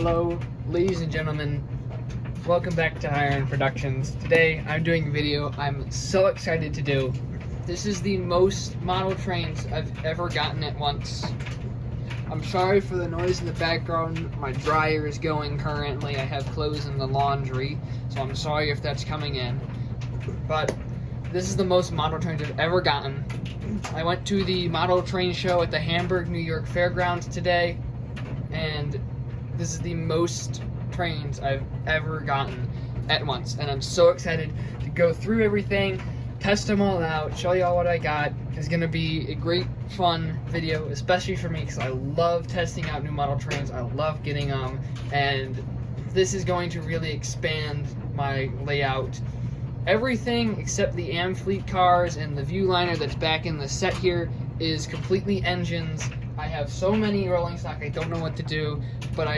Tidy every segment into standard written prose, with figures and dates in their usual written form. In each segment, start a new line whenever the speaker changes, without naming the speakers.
Hello, ladies and gentlemen. Welcome back to Higher End Productions. Today, I'm doing a video I'm so excited to do. This is the most model trains I've ever gotten at once. I'm sorry for the noise in the background. My dryer is going currently. I have clothes in the laundry, so I'm sorry if that's coming in. But this is the most model trains I've ever gotten. I went to the model train show at the Hamburg NY Fairgrounds today, and this is the most trains I've ever gotten at once. And I'm so excited to go through everything, test them all out, show you all what I got. It's going to be a great, fun video, especially for me because I love testing out new model trains. I love getting them, and this is going to really expand my layout. Everything except the Amfleet cars and the Viewliner that's back in the set here is completely engines. I have so many rolling stock, I don't know what to do, but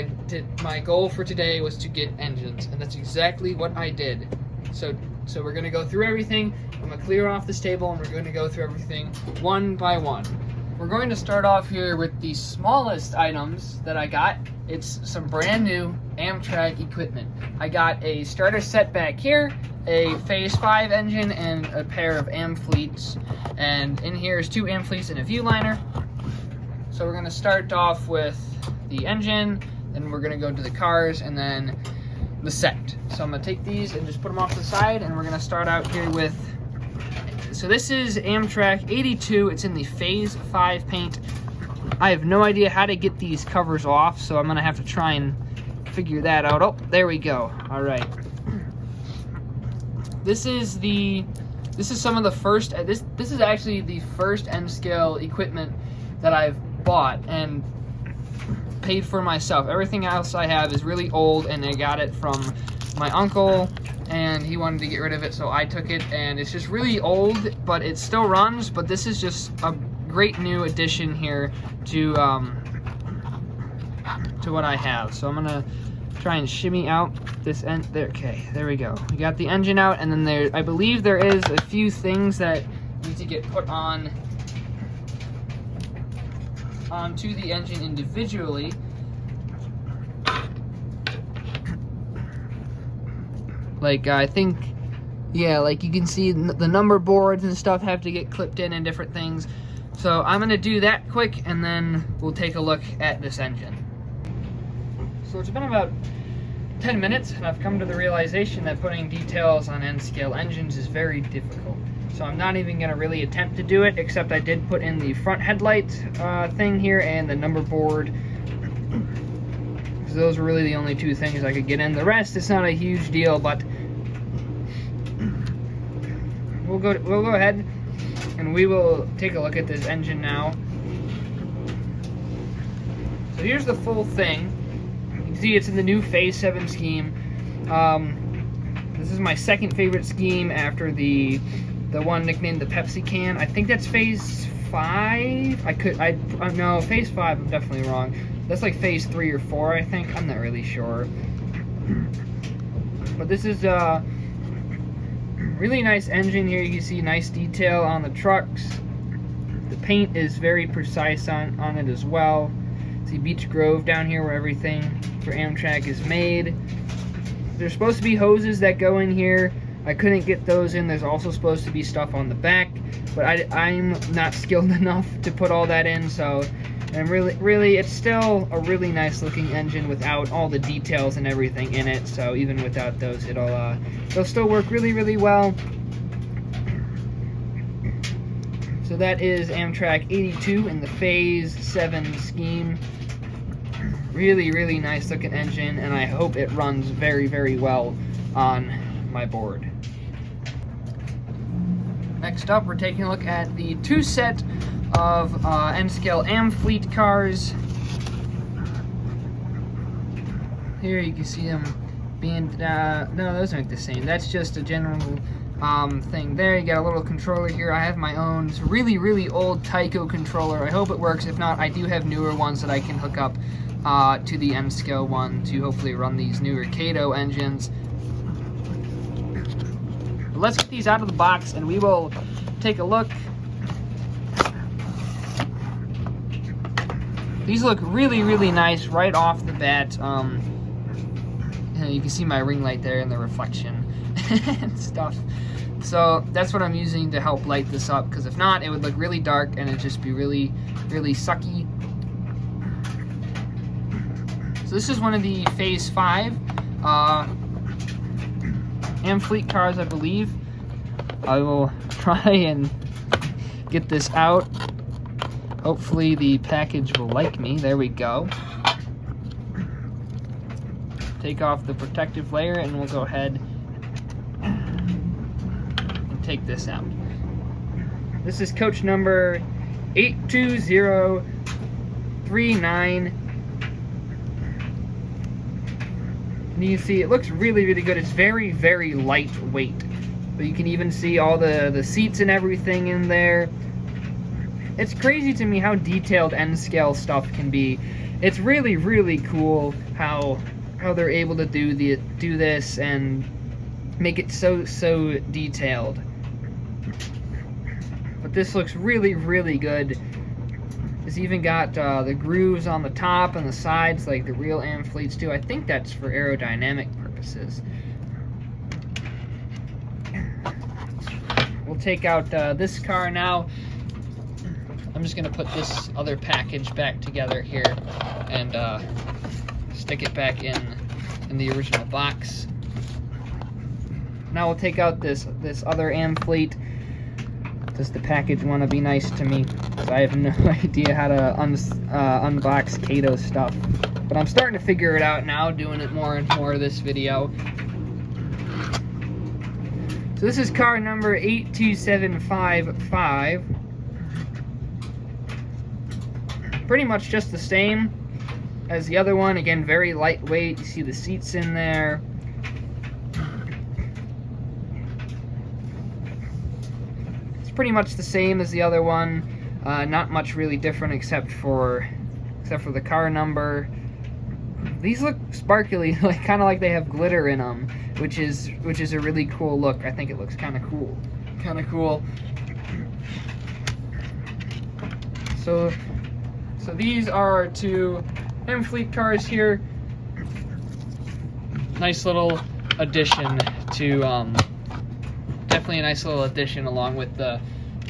my goal for today was to get engines, and that's exactly what I did. So we're going to go through everything. I'm going to clear off this table, and we're going to go through everything one by one. We're going to start off here with the smallest items that I got. It's some brand new Amtrak equipment. I got a starter set back here, a Phase 5 engine, and a pair of Amfleets. And in here is 2 Amfleets and a Viewliner. So we're going to start off with the engine, then we're going to go to the cars, and then the set. So I'm going to take these and just put them off to the side, and we're going to start out here with, so this is Amtrak 82. It's in the Phase 5 paint. I have no idea how to get these covers off, so I'm going to have to try and figure that out. Oh, there we go. All right. This is some of the first, this is actually the first N-scale equipment that I've bought and paid for myself. Everything else I have is really old, and I got it from my uncle, and he wanted to get rid of it, so I took it, and it's just really old, but it still runs. But this is just a great new addition here to what I have. So I'm gonna try and shimmy out this end there. Okay, there we go. We got the engine out, and then I believe there is a few things that need to get put onto the engine individually. Like, I think, yeah, like you can see the number boards and stuff have to get clipped in and different things. So I'm gonna do that quick, and then we'll take a look at this engine. So it's been about 10 minutes, and I've come to the realization that putting details on N-scale engines is very difficult. So I'm not even going to really attempt to do it, except I did put in the front headlight thing here and the number board. So those were really the only 2 things I could get in. The rest, it's not a huge deal, but we'll go ahead and we will take a look at this engine now. So here's the full thing. You can see it's in the new Phase 7 scheme. This is my second favorite scheme after the one nicknamed the Pepsi can. I think that's Phase 5. No, Phase 5, I'm definitely wrong. That's like Phase 3 or 4, I think. I'm not really sure. But this is a really nice engine here. You can see nice detail on the trucks. The paint is very precise on it as well. See Beech Grove down here where everything for Amtrak is made. There's supposed to be hoses that go in here. I couldn't get those in. There's also supposed to be stuff on the back, but I'm not skilled enough to put all that in. So, and really, it's still a really nice looking engine without all the details and everything in it. So even without those, it'll still work really, really well. So that is Amtrak 82 in the Phase 7 scheme. Really, really nice looking engine, and I hope it runs very, very well on my board. Next up, we're taking a look at the 2 set of N-scale Amfleet cars. Here you can see them being, no, those aren't the same. That's just a general thing there. You got a little controller here. I have my own. It's a really, really old Tyco controller. I hope it works. If not, I do have newer ones that I can hook up to the N-scale one to hopefully run these newer Kato engines. But let's get these out of the box, and we will take a look. These look really, really nice right off the bat. You can see my ring light there in the reflection and stuff. So that's what I'm using to help light this up, because if not, it would look really dark and it'd just be really, really sucky. So this is one of the Phase 5 Amfleet cars, I believe. I will try and get this out. Hopefully the package will like me. There we go. Take off the protective layer and we'll go ahead and take this out. This is coach number 82039. And you can see it looks really, really good. It's very, very lightweight. But you can even see all the seats and everything in there. It's crazy to me how detailed N-scale stuff can be. It's really, really cool how they're able to do this and make it so detailed. But this looks really, really good. It's even got the grooves on the top and the sides like the real Amfleets do. I think that's for aerodynamic purposes. We'll take out this car now. I'm just gonna put this other package back together here and stick it back in the original box. Now we'll take out this other Amfleet. Does the package want to be nice to me? Because I have no idea how to unbox Kato stuff. But I'm starting to figure it out now, doing it more and more this video. So this is car number 82755. Pretty much just the same as the other one. Again, very lightweight. You see the seats in there. Pretty much the same as the other one, not much really different except for the car number. These look sparkly, like kind of like they have glitter in them, which is a really cool look. I think it looks kind of cool, So these are our two Amfleet cars here. Nice little addition to definitely a nice little addition along with the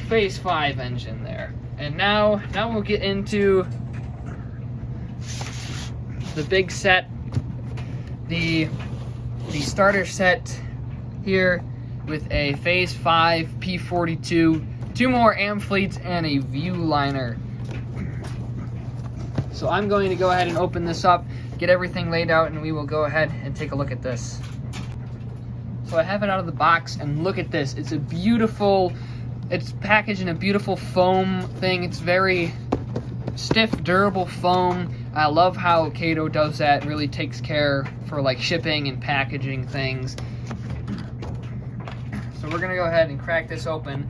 Phase 5 engine there. And now we'll get into the big set, the starter set here with a Phase 5 P42, 2 more Amfleets, and a Viewliner. So I'm going to go ahead and open this up, get everything laid out, and we will go ahead and take a look at this. So I have it out of the box, and look at this. It's packaged in a beautiful foam thing. It's very stiff, durable foam. I love how Kato does that. It really takes care for like shipping and packaging things. So we're gonna go ahead and crack this open.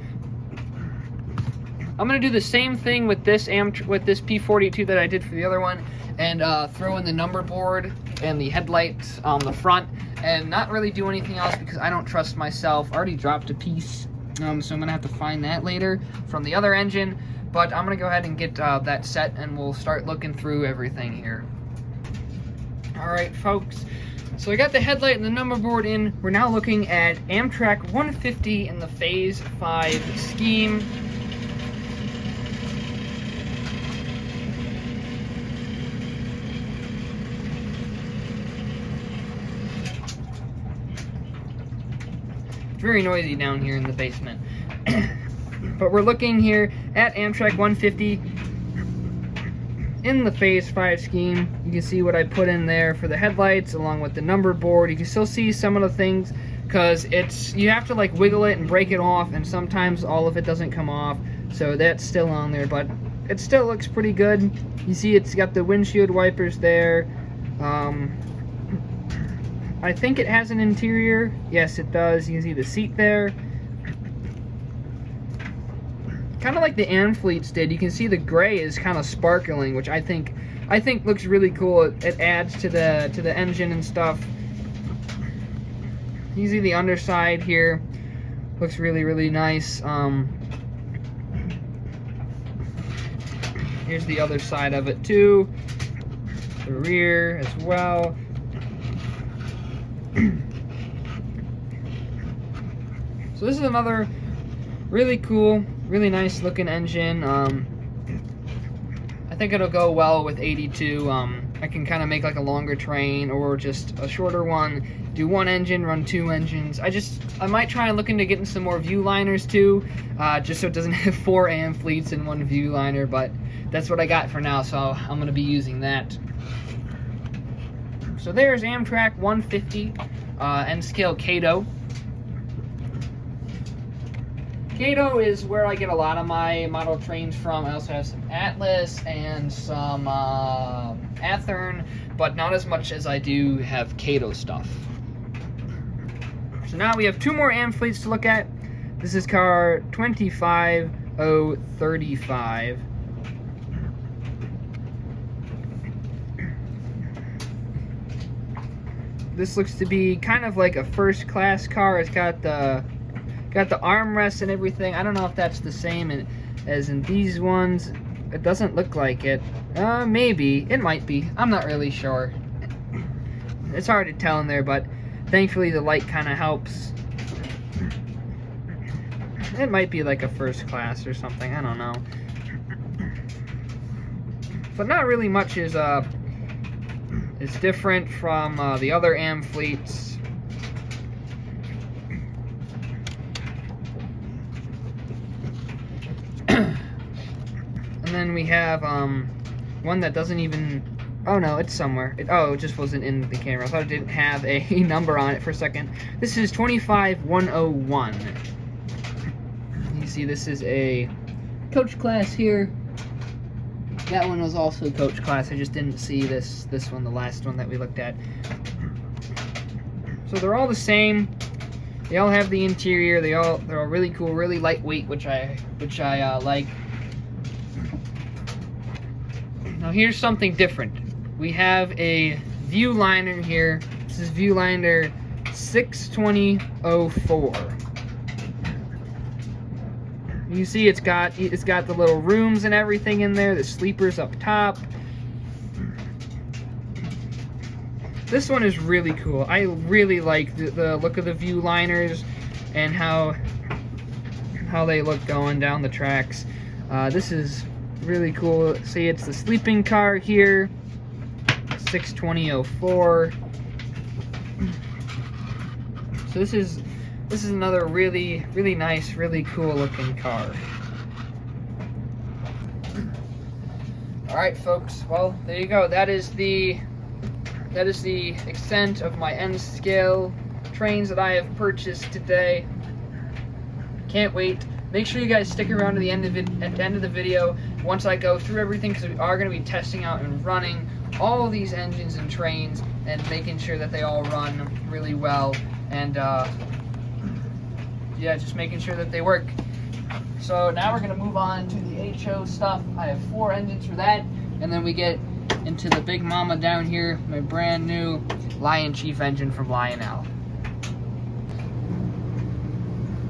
I'm gonna do the same thing with this P42 that I did for the other one, and throw in the number board and the headlights on the front, and not really do anything else because I don't trust myself. I already dropped a piece, so I'm gonna have to find that later from the other engine. But I'm gonna go ahead and get that set, and we'll start looking through everything here. All right, folks. So I got the headlight and the number board in. We're now looking at Amtrak 150 in the Phase 5 scheme. Very noisy down here in the basement. But we're looking here at Amtrak 150 in the Phase 5 scheme. You can see what I put in there for the headlights along with the number board. You can still see some of the things because you have to like wiggle it and break it off, and sometimes all of it doesn't come off, so that's still on there, but it still looks pretty good. You see it's got the windshield wipers there. I think it has an interior. Yes, it does. You can see the seat there. Kind of like the Amfleets did. You can see the gray is kind of sparkling, which I think looks really cool. It adds to the engine and stuff. You can see the underside here. Looks really, really nice. Here's the other side of it too. The rear as well. So this is another really cool, really nice looking engine. I think it'll go well with 82. I can kind of make like a longer train or just a shorter one. Do one engine, run two engines. I might try and look into getting some more view liners too, just so it doesn't have 4 AM fleets in one view liner, but that's what I got for now, so I'm gonna be using that. So there's Amtrak 150 N scale Kato. Kato is where I get a lot of my model trains from. I also have some Atlas and some Athearn, but not as much as I do have Kato stuff. So now we have 2 more AM fleets to look at. This is car 25035. This looks to be kind of like a first class car. It's got the armrests and everything. I don't know if that's the same as in these ones. It doesn't look like it. Maybe. It might be. I'm not really sure. It's hard to tell in there, but thankfully the light kind of helps. It might be like a first class or something. I don't know. But not really much is different from the other AM fleets. And then we have one that doesn't even, oh no, it's somewhere. It just wasn't in the camera. I thought it didn't have a number on it for a second. This is 25101. You see this is a coach class here. That one was also coach class. I just didn't see this one, the last one that we looked at. So they're all the same. They all have the interior. They're all really cool, really lightweight, which I like. Now here's something different. We have a view liner here. This is view liner 62004. You see it's got the little rooms and everything in there, the sleepers up top. This one is really cool. I really like the look of the view liners and how they look going down the tracks. This is really cool. See, it's the sleeping car here, 62004. So this is another really nice, really cool looking car. All right, folks. Well, there you go. That is the extent of my N scale trains that I have purchased today. Can't wait. Make sure you guys stick around to the end of it, at the end of the video, once I go through everything, because we are going to be testing out and running all these engines and trains and making sure that they all run really well, and yeah, just making sure that they work. So now we're going to move on to the HO stuff. I have 4 engines for that, and then we get into the big mama down here, my brand new Lion Chief engine from Lionel.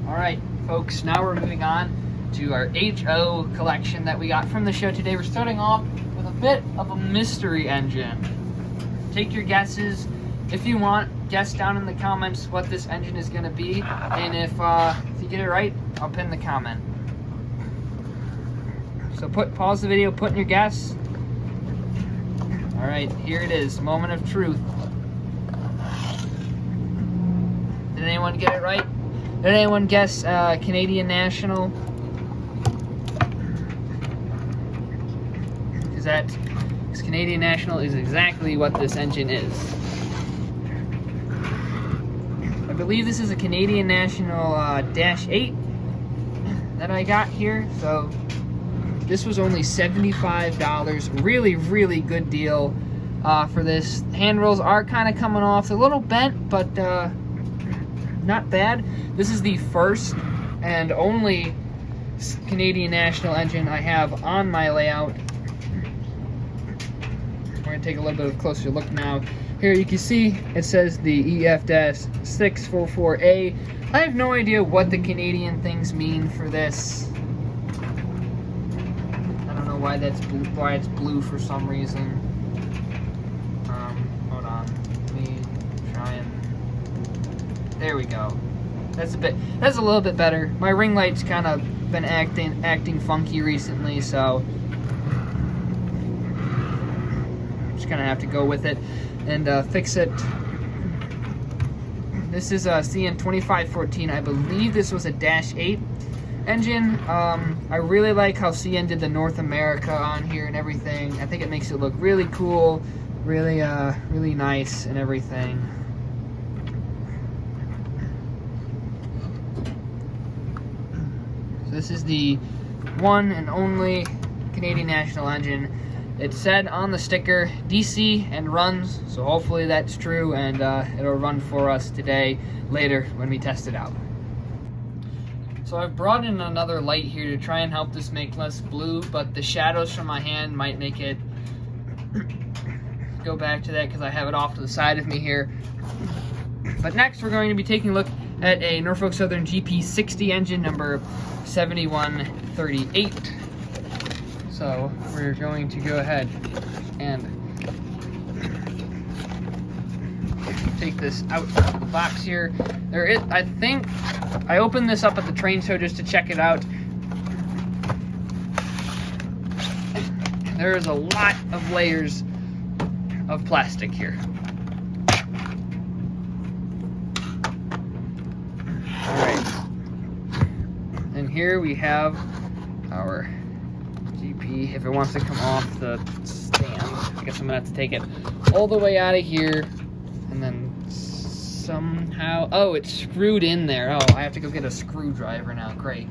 Alright folks, now we're moving on to our HO collection that we got from the show today. We're starting off with a bit of a mystery engine. Take your guesses. If you want, guess down in the comments what this engine is going to be, and if you get it right, I'll pin the comment. So pause the video, put in your guess. Alright, here it is, moment of truth. Did anyone get it right? Did anyone guess Canadian National? Because Canadian National is exactly what this engine is. I believe this is a Canadian National Dash 8 that I got here. So this was only $75. Really good deal for this. Handrails are kind of coming off. They're a little bent, but not bad. This is the first and only Canadian National engine I have on my layout. We're going to take a little bit of a closer look now. Here you can see it says the EF-644A. I have no idea what the Canadian things mean for this. I don't know why that's blue, why it's blue for some reason. Hold on. Let me try and... There we go. That's a little bit better. My ring light's kind of been acting funky recently, so I'm just gonna have to go with it and fix it. This is a CN2514. I believe this was a -8 engine. I really like how CN did the North America on here and everything. I think it makes it look really cool, really nice and everything. So this is the one and only Canadian National engine. It said on the sticker DC and runs, so hopefully that's true, and it'll run for us today, later when we test it out. So I've brought in another light here to try and help this make less blue, but the shadows from my hand might make it go back to that because I have it off to the side of me here. But next we're going to be taking a look at a Norfolk Southern GP60 engine number 7138. So we're going to go ahead and take this out of the box here. I think I opened this up at the train show just to check it out. There is a lot of layers of plastic here. Alright. And here we have our GP. If it wants to come off the stand, I guess I'm gonna have to take it all the way out of here and then somehow, oh, it's screwed in there. Oh, I have to go get a screwdriver now. Great.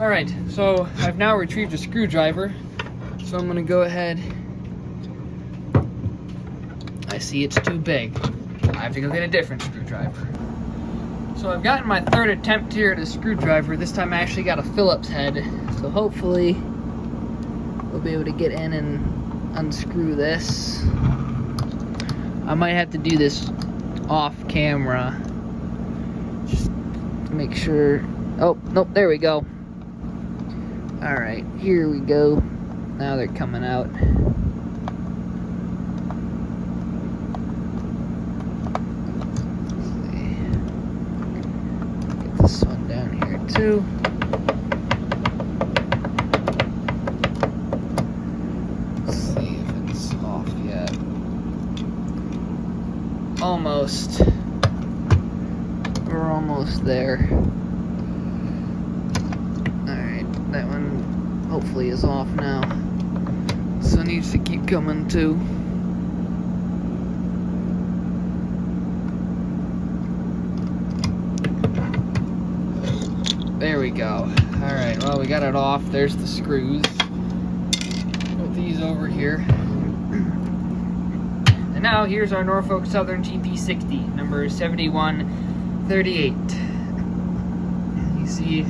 Alright, so I've now retrieved a screwdriver, so I'm gonna go ahead. I see it's too big. I have to go get a different screwdriver. So I've gotten my third attempt here at a screwdriver. This time I actually got a Phillips head, so hopefully we'll be able to get in and unscrew this. I might have to do this off camera, just to make sure. Oh, nope, there we go. Alright, here we go. Now they're coming out. Get this one down here too. Almost. We're almost there. Alright, that one hopefully is off now. So it needs to keep coming too. There we go. Alright, well, we got it off. There's the screws. Put these over here. And now here's our Norfolk Southern GP60, number 7138. You see,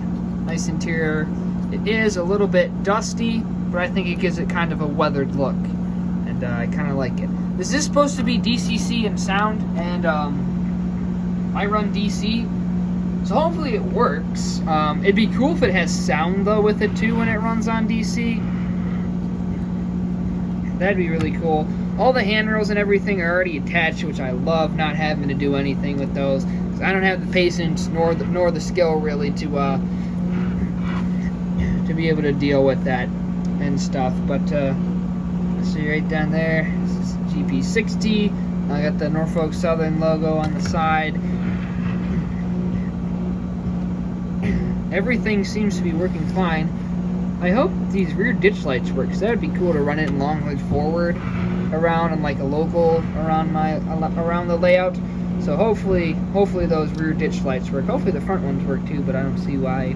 nice interior. It is a little bit dusty, but I think it gives it kind of a weathered look, and I kind of like it. This is supposed to be DCC and sound, and I run DC, so hopefully it works. It'd be cool if it has sound though with it too when it runs on DC. That'd be really cool. All the handrails and everything are already attached, which I love, not having to do anything with those. I don't have the patience nor the skill really to be able to deal with that and stuff. But see right down there, this is GP60. I got the Norfolk Southern logo on the side. Everything seems to be working fine. I hope these rear ditch lights work, because that would be cool to run it in long hood forward around and like a local around the layout. So hopefully those rear ditch lights work. Hopefully the front ones work too, but I don't see why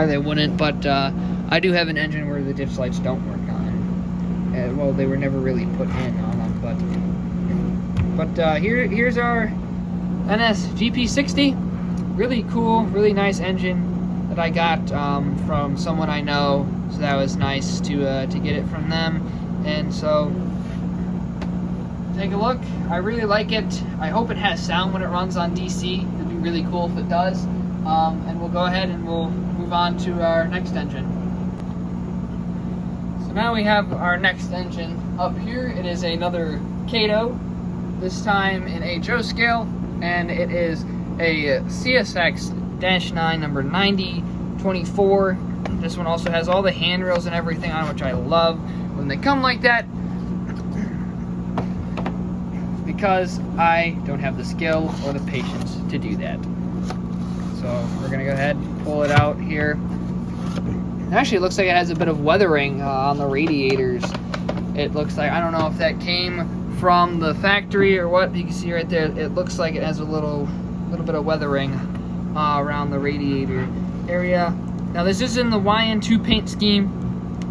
they wouldn't. But I do have an engine where the ditch lights don't work on. Well, they were never really put in on them, but here's our NS GP60. Really cool, really nice engine that I got from someone I know, so that was nice to get it from them. And so take a look. I really like it. I hope it has sound when it runs on DC. It'd be really cool if it does. And we'll go ahead and we'll move on to our next engine. So now we have our next engine up here. It is another Kato. this time in HO scale, and it is a CSX-9 number 9024. This one also has all the handrails and everything on, which I love when they come like that, because I don't have the skill or the patience to do that. So we're gonna go ahead and pull it out here. Actually, it looks like it has a bit of weathering on the radiators. It looks like, I don't know if that came from the factory or what. You can see right there, it looks like it has a little bit of weathering around the radiator area. Now this is in the YN2 paint scheme,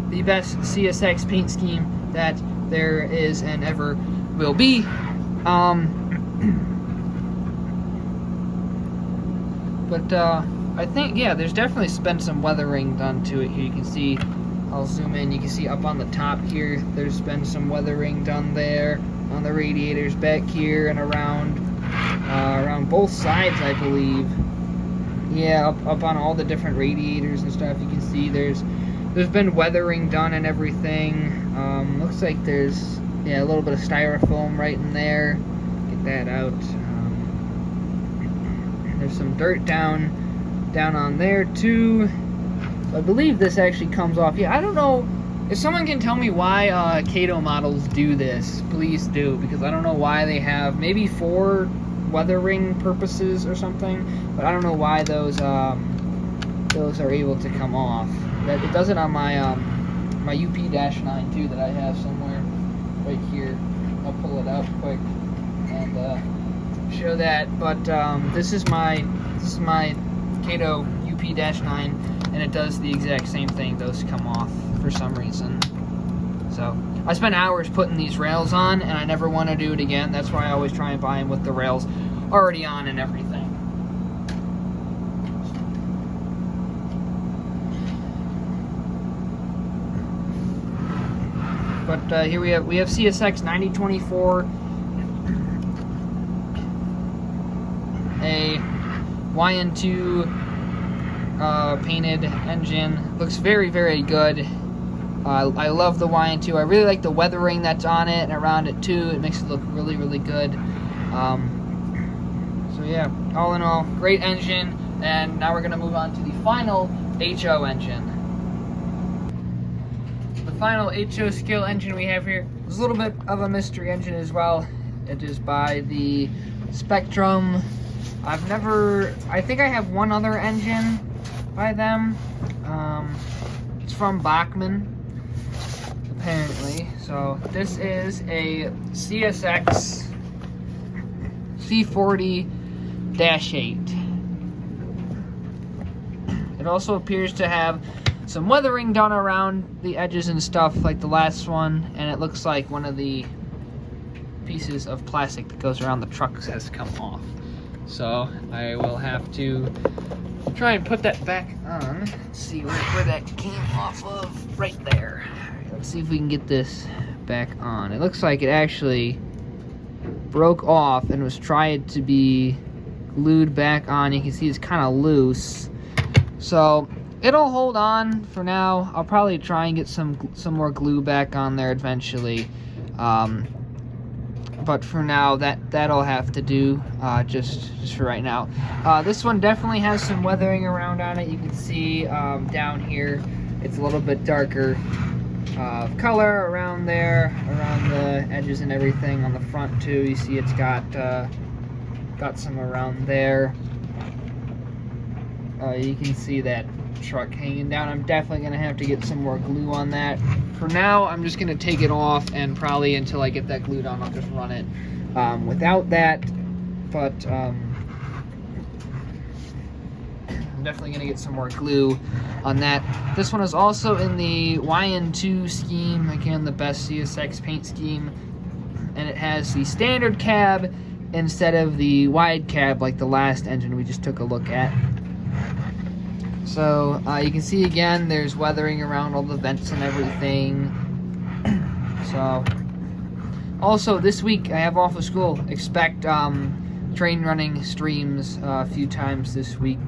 the best CSX paint scheme that there is and ever will be. I think, yeah, there's definitely been some weathering done to it here. You can see, I'll zoom in, you can see up on the top here, there's been some weathering done there on the radiators back here and around both sides, I believe. Yeah, up on all the different radiators and stuff, you can see there's been weathering done and everything. Looks like there's, yeah, a little bit of styrofoam right in there. Get that out. There's some dirt down on there too. I believe this actually comes off. Yeah, I don't know if someone can tell me why Kato models do this. Please do, because I don't know why they have, maybe for weathering purposes or something, but I don't know why those are able to come off. That it does it on my my UP-9 too, that I have somewhere right here. I'll pull it out quick and show that. But this is my Kato UP-9, and it does the exact same thing. Those come off for some reason. So I spent hours putting these rails on, and I never want to do it again. That's why I always try and buy them with the rails already on and everything. But here we have CSX 9024, a YN2 painted engine. Looks very, very good. I love the YN2. I really like the weathering that's on it and around it too. It makes it look really, really good. So yeah, all in all, great engine. And now we're gonna move on to the final HO engine. The final HO scale engine we have here is a little bit of a mystery engine as well. It is by the Spectrum. I think I have one other engine by them. It's from Bachmann, apparently. So this is a CSX C40-8. It also appears to have some weathering done around the edges and stuff like the last one, and it looks like one of the pieces of plastic that goes around the trucks has come off. So I will have to try and put that back on. Let's see where that came off of. Right there. Let's see if we can get this back on. It looks like it actually broke off and was tried to be glued back on. You can see it's kind of loose. So it'll hold on for now. I'll probably try and get some more glue back on there eventually. But for now, that'll have to do just for right now. This one definitely has some weathering around on it. You can see down here, it's a little bit darker color around there, around the edges and everything. On the front too, you see it's got some around there. You can see that truck hanging down. I'm definitely gonna have to get some more glue on that. For now, I'm just gonna take it off, and probably until I get that glued on, I'll just run it without that. But I'm definitely gonna get some more glue on that. This one is also in the YN2 scheme, again the best CSX paint scheme, and it has the standard cab instead of the wide cab like the last engine we just took a look at. So you can see again, there's weathering around all the vents and everything. So also this week I have off of school. Expect train running streams a few times this week.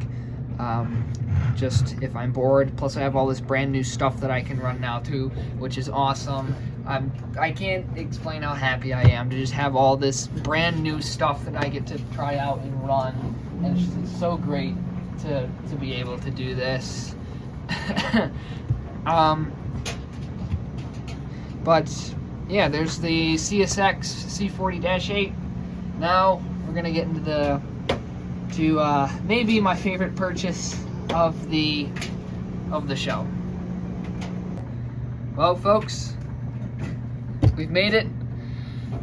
Just if I'm bored. Plus I have all this brand new stuff that I can run now too, which is awesome. I can't explain how happy I am to just have all this brand new stuff that I get to try out and run, and it's so great to be able to do this. But yeah, there's the CSX C40-8. Now we're gonna get into maybe my favorite purchase of the show. Well, folks, we've made it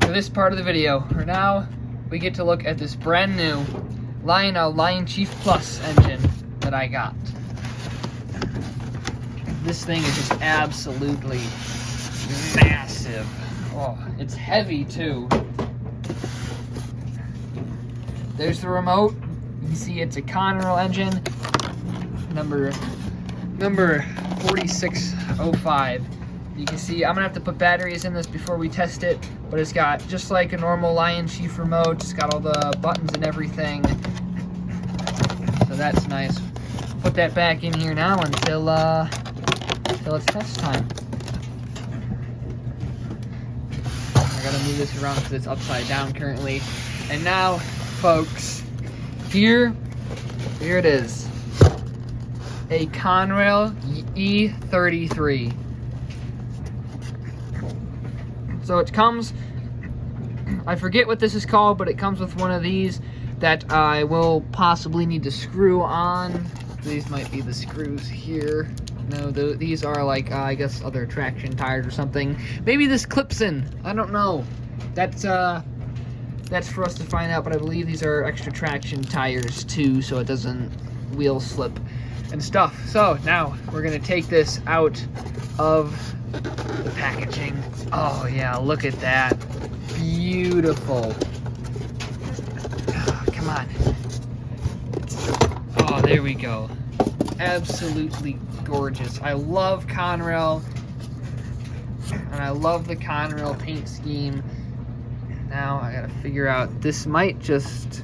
to this part of the video. For now, we get to look at this brand new Lionel Lion Chief Plus engine that I got. This thing is just absolutely massive. Oh, it's heavy too. There's the remote. You can see it's a Conrail engine, number 4605. You can see I'm gonna have to put batteries in this before we test it, but it's got just like a normal Lion Chief remote. It's got all the buttons and everything, so that's nice. Put that back in here now until it's test time. I gotta move this around because it's upside down currently. And now, folks, here it is, a Conrail E33. So it comes, I forget what this is called, but it comes with one of these that I will possibly need to screw on. These might be the screws here. No, these are like, I guess, other traction tires or something. Maybe this clips in. I don't know. That's for us to find out, but I believe these are extra traction tires too, so it doesn't wheel slip and stuff. So now we're gonna take this out of the packaging. Oh yeah, look at that. Beautiful. Oh, come on. Oh, there we go. Absolutely gorgeous. I love Conrail, and I love the Conrail paint scheme. Now I gotta figure out, this might just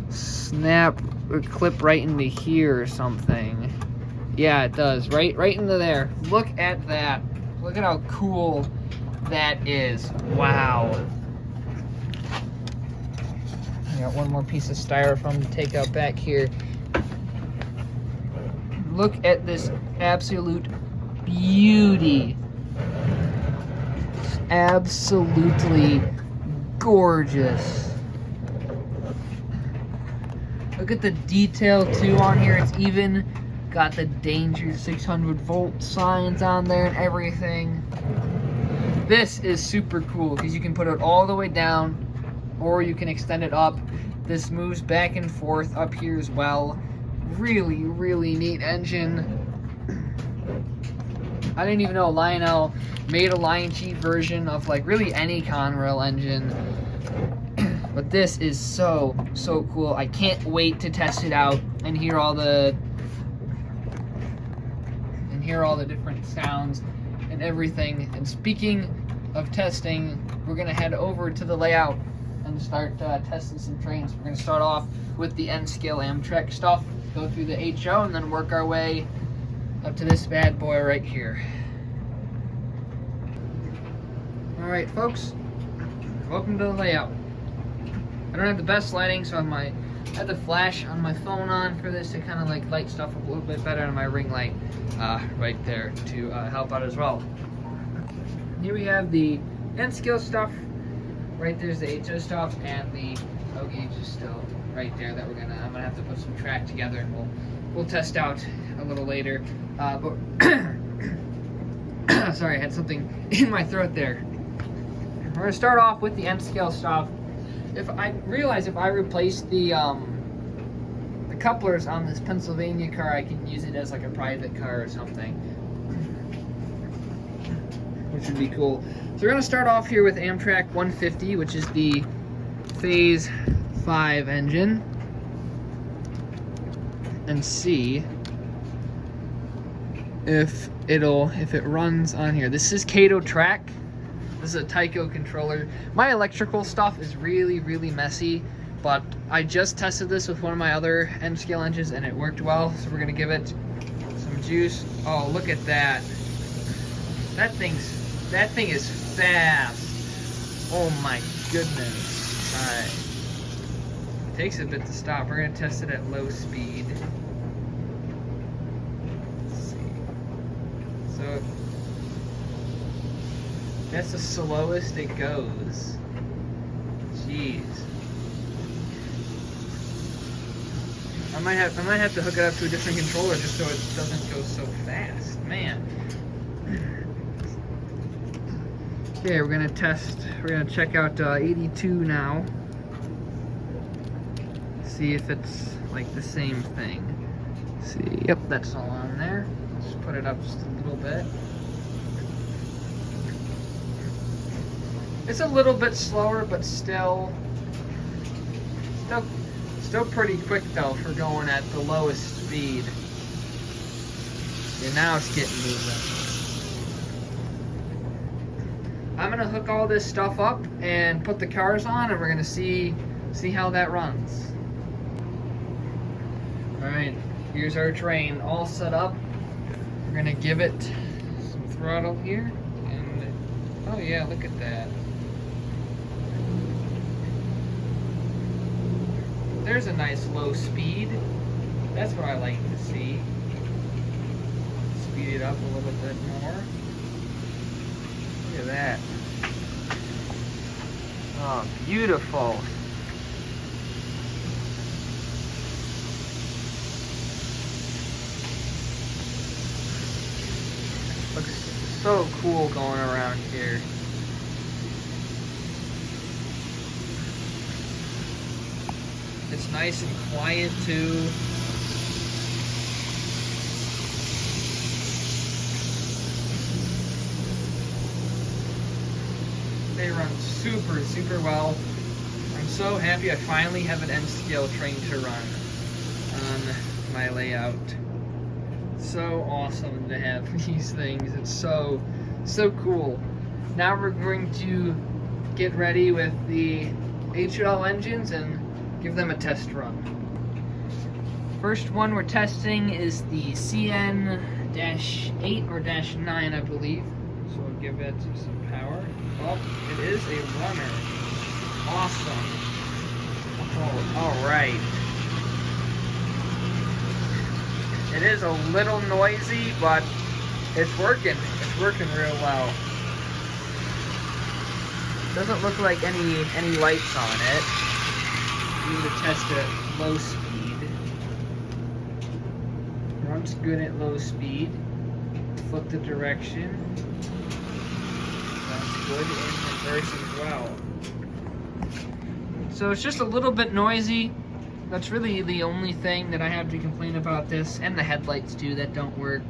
snap or clip right into here or something. Yeah, it does. Right into there. Look at that. Look at how cool that is. Wow. I got one more piece of styrofoam to take out back here. Look at this absolute beauty. It's absolutely gorgeous. Look at the detail too on here. It's even got the danger 600 volt signs on there and everything. This is super cool because you can put it all the way down or you can extend it up. This moves back and forth up here as well. Really, really neat engine. I didn't even know Lionel made a Lion Chief version of like really any Conrail engine. But this is so cool. I can't wait to test it out and hear all the different sounds and everything. And speaking of testing, we're gonna head over to the layout and start testing some trains. We're gonna start off with the N-scale Amtrak stuff, go through the HO, and then work our way up to this bad boy right here. All right, folks, welcome to the layout. I don't have the best lighting, so I have the flash on my phone on for this to kind of like light stuff a little bit better, and my ring light right there to help out as well. Here we have the N-scale stuff. Right there's the HO stuff, and the O gauge is still right there that I'm gonna have to put some track together, and we'll test out a little later. But sorry, I had something in my throat there. We're gonna start off with the N-scale stuff. If I replace the couplers on this Pennsylvania car, I can use it as like a private car or something, which would be cool. So we're gonna start off here with Amtrak 150, which is the Phase 5 engine, and see if it runs on here. This is Kato track. This is a Tyco controller. My electrical stuff is really, really messy, but I just tested this with one of my other N-scale engines and it worked well, so we're gonna give it some juice. Oh, look at that. That thing's That thing is fast. Oh my goodness. Alright. Takes a bit to stop. We're gonna test it at low speed. Let's see. So that's the slowest it goes. Jeez. I might have to hook it up to a different controller just so it doesn't go so fast. Man. Okay, we're gonna check out 82 now. See if it's like the same thing. Let's see, yep, that's all on there. Let's put it up just a little bit. It's a little bit slower, but still pretty quick though for going at the lowest speed. And now it's getting moving. I'm gonna hook all this stuff up and put the cars on, and we're gonna see how that runs. All right, here's our train all set up. We're gonna give it some throttle here, and oh yeah, look at that. There's a nice low speed. That's what I like to see. Speed it up a little bit more. Look at that. Oh, beautiful. Looks so cool going around here. It's nice and quiet too. They run super well. I'm so happy I finally have an N-scale train to run on my layout. So awesome to have these things. It's so cool. Now we're going to get ready with the HL engines and give them a test run. First one we're testing is the CN-8 or -9, I believe. So we'll give it some power. Oh, it is a runner. Awesome. Oh, all right. It is a little noisy, but it's working. It's working real well. Doesn't look like any lights on it. We need to test it at low speed. Runs good at low speed. Flip the direction. Sounds good in reverse as well. So it's just a little bit noisy. That's really the only thing that I have to complain about this, and the headlights too that don't work.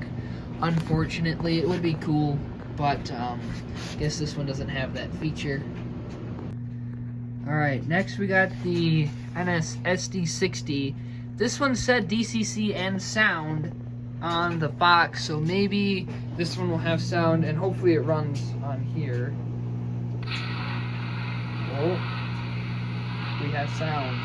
Unfortunately, it would be cool, but I guess this one doesn't have that feature. Alright, next we got the SD60. This one said DCC and sound on the box, so maybe this one will have sound, and hopefully it runs on here. Oh, we have sound.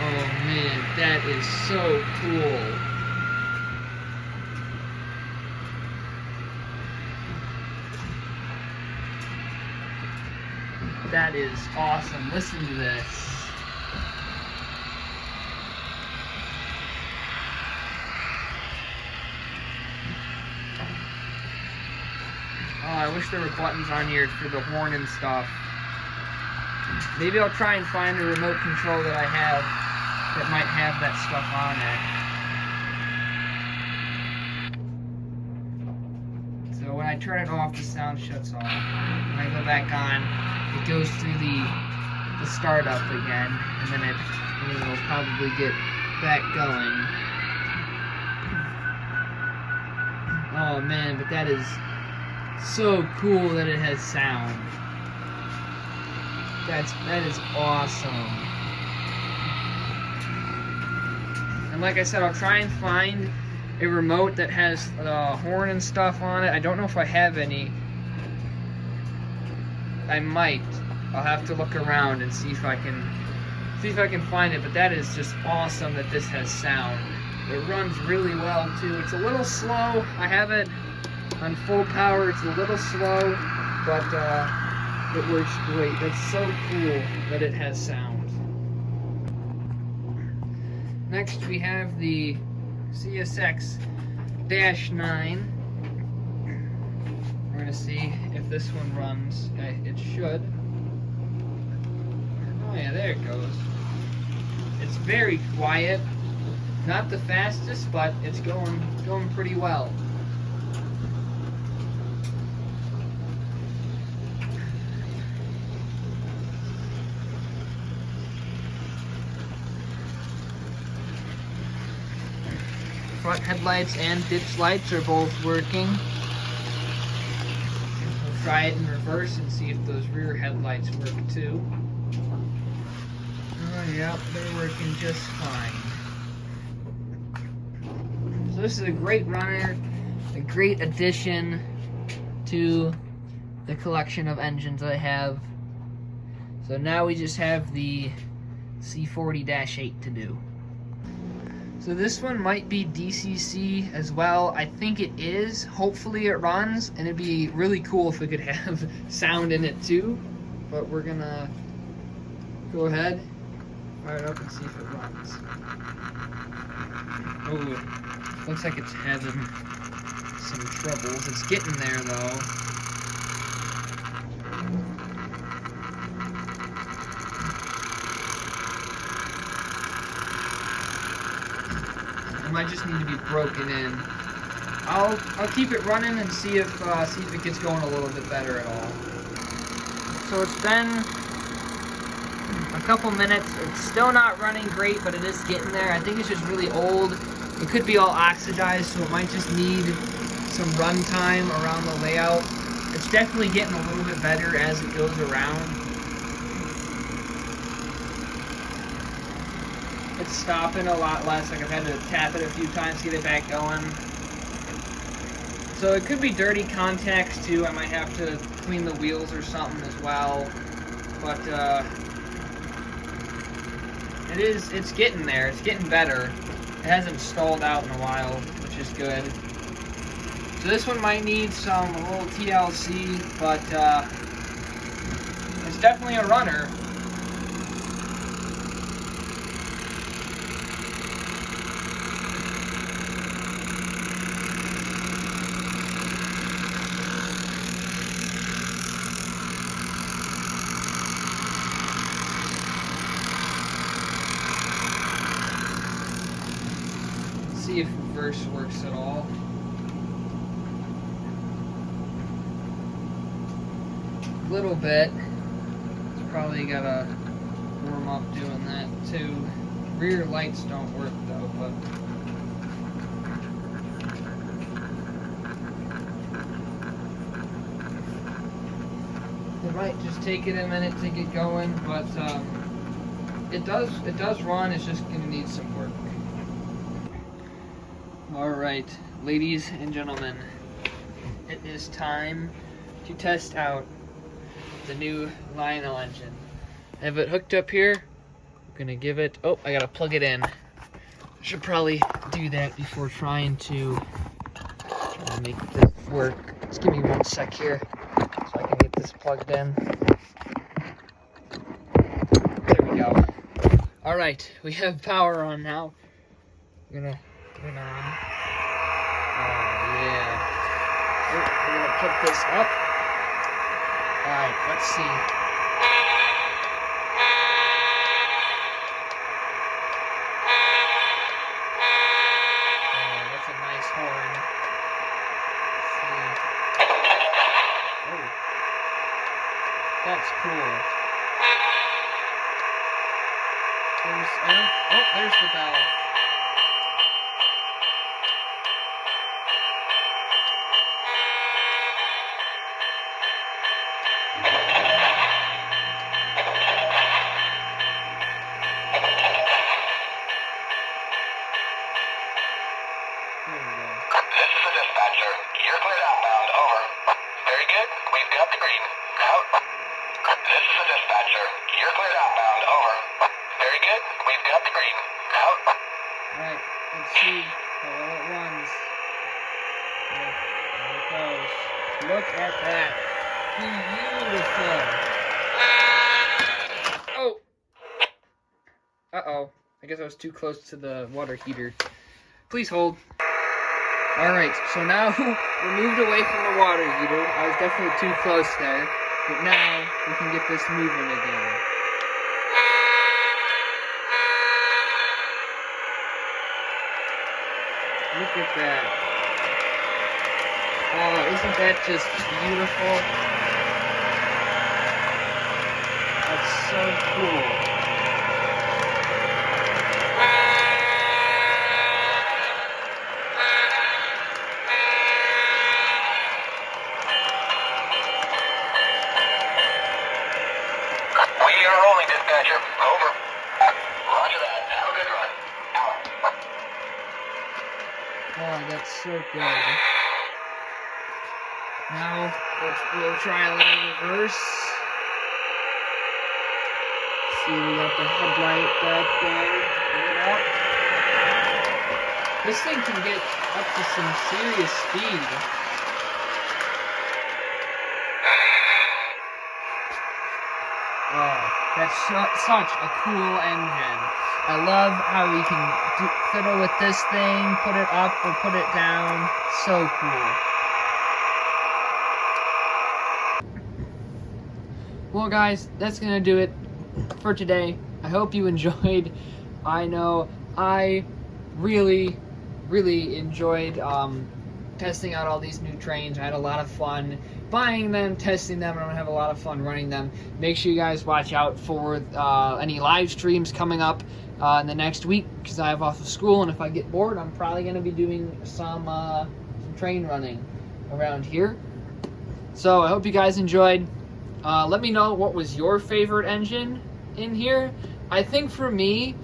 Oh man, that is so cool. That is awesome. Listen to this. Oh, I wish there were buttons on here for the horn and stuff. Maybe I'll try and find a remote control that I have that might have that stuff on it. So when I turn it off, the sound shuts off. When I go back on, it goes through the startup again, and then it'll probably get back going. Oh man, but that is so cool that it has sound. That is awesome. And like I said, I'll try and find a remote that has the horn and stuff on it. I don't know if I have any. I might. I'll have to look around and see if I can find it, but that is just awesome that this has sound. It runs really well too. It's a little slow. I have it on full power. It's a little slow, but it works great. That's so cool that it has sound. Next we have the CSX-9. We're gonna see if this one runs. It should. Oh yeah, there it goes. It's very quiet. Not the fastest, but it's going pretty well. Front headlights and ditch lights are both working. We'll try it in reverse and see if those rear headlights work too. Oh yeah, they're working just fine. So this is a great runner, a great addition to the collection of engines I have. So now we just have the C40-8 to do. So this one might be DCC as well. I think it is. Hopefully it runs, and it'd be really cool if we could have sound in it too. But we're gonna go ahead, fire it up and see if it runs. Oh, looks like it's having some troubles. It's getting there though. It might just need to be broken in. I'll keep it running and see if it gets going a little bit better at all. So it's been a couple minutes. It's still not running great, but it is getting there. I think it's just really old. It could be all oxidized, so it might just need some run time around the layout. It's definitely getting a little bit better as it goes around. It's stopping a lot less, like I've had to tap it a few times to get it back going. So it could be dirty contacts too. I might have to clean the wheels or something as well. But it's getting there. It's getting better. It hasn't stalled out in a while, which is good. So this one might need a little TLC, but it's definitely a runner. See if reverse works at all. A little bit. It's probably gotta warm up doing that too. Rear lights don't work though, but it might just take it a minute to get going, but it does run. It's just gonna need some work. Alright, ladies and gentlemen, it is time to test out the new Lionel engine. I have it hooked up here. I'm gonna give it, oh, I gotta plug it in. Should probably do that before trying to make this work. Just give me 1 sec here so I can get this plugged in. There we go. Alright, we have power on now. I'm gonna turn it on. Yeah. Oh, we're gonna put this up. Alright, let's see. Oh, that's a nice horn. Let's see. Oh. That's cool. There's the bell.
This is the dispatcher. You're cleared outbound. Over. Very good. We've got the green. Out. good. We've got the green. Out.
Alright, let's see how well it runs. There it goes. Look at that. Beautiful. Oh! Uh-oh. I guess I was too close to the water heater. Please hold. Alright, so now we're moved away from the water heater. I was definitely too close there. But now we can get this moving again. Look at that. Oh, isn't that just beautiful? That's so cool.
We are rolling, dispatcher. Over. Roger that. Have a good run. Out.
Oh, that's so good. Now, we'll try a little reverse. See, we got the headlight back there. Put it up. This thing can get up to some serious speed. Oh, that's such a cool engine. I love how we can fiddle with this thing, put it up or put it down. So cool. Well, guys, that's going to do it for today. I hope you enjoyed. I know I really enjoyed testing out all these new trains. I had a lot of fun buying them, testing them, and I'm going to have a lot of fun running them. Make sure you guys watch out for any live streams coming up in the next week, because I have off of school, and if I get bored, I'm probably going to be doing some train running around here. So I hope you guys enjoyed. Let me know what was your favorite engine in here. I think for me,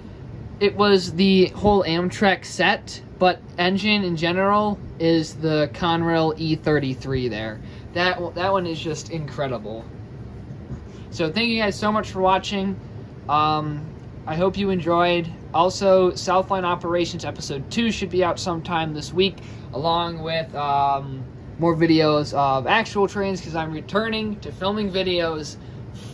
it was the whole Amtrak set, but engine in general is the Conrail E33 there. That one is just incredible. So thank you guys so much for watching. I hope you enjoyed. Also, Southline Operations Episode 2 should be out sometime this week, along with more videos of actual trains, because I'm returning to filming videos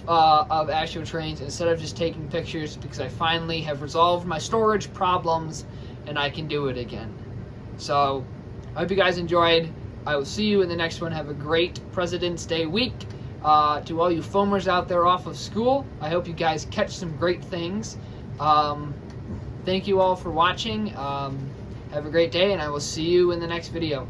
of actual trains instead of just taking pictures, because I finally have resolved my storage problems and I can do it again. So I hope you guys enjoyed. I will see you in the next one. Have a great President's Day week. To all you foamers out there off of school, I hope you guys catch some great things. Thank you all for watching. Have a great day, and I will see you in the next video.